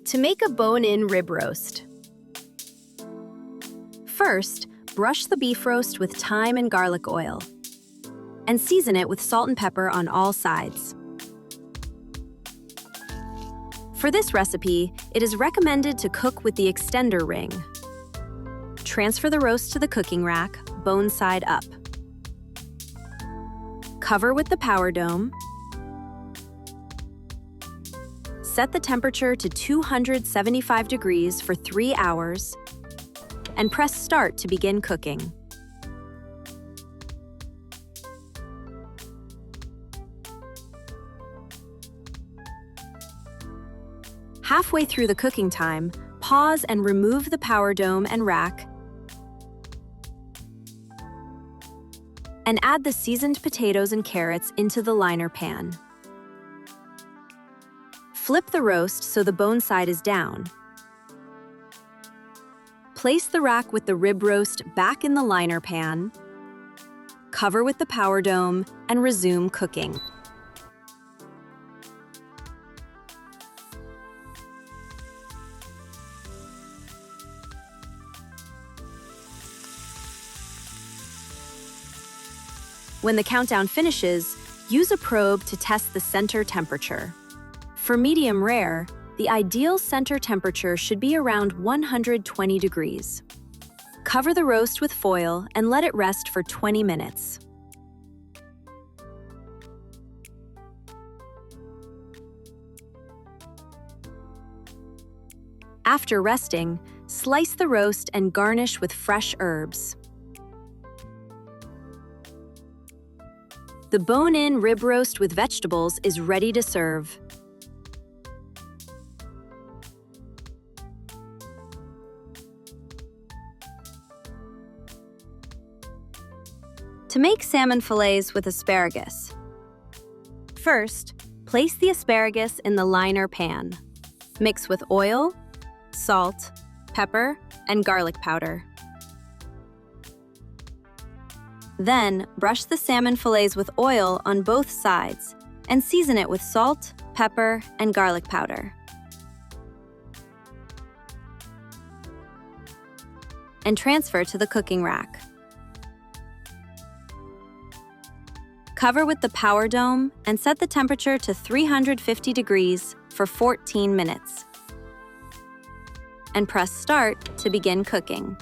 To make a bone-in rib roast. First, brush the beef roast with thyme and garlic oil, and season it with salt and pepper on all sides. For this recipe, it is recommended to cook with the extender ring. Transfer the roast to the cooking rack, bone side up. Cover with the power dome. Set the temperature to 275 degrees for 3 hours, and press start to begin cooking. Halfway through the cooking time, pause and remove the power dome and rack, and add the seasoned potatoes and carrots into the liner pan. Flip the roast so the bone side is down. Place the rack with the rib roast back in the liner pan, cover with the power dome, and resume cooking. When the countdown finishes, use a probe to test the center temperature. For medium rare, the ideal center temperature should be around 120 degrees. Cover the roast with foil and let it rest for 20 minutes. After resting, slice the roast and garnish with fresh herbs. The bone-in rib roast with vegetables is ready to serve. To make salmon fillets with asparagus. First, place the asparagus in the liner pan. Mix with oil, salt, pepper, and garlic powder. Then, brush the salmon fillets with oil on both sides and season it with salt, pepper, and garlic powder. And transfer to the cooking rack. Cover with the power dome and set the temperature to 350 degrees for 14 minutes. And press start to begin cooking.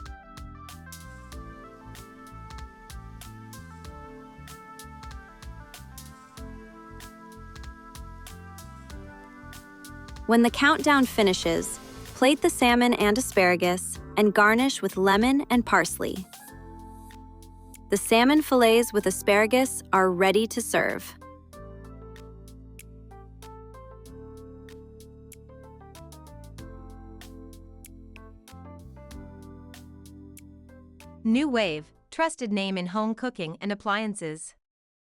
When the countdown finishes, plate the salmon and asparagus and garnish with lemon and parsley. The salmon fillets with asparagus are ready to serve. New Wave, trusted name in home cooking and appliances.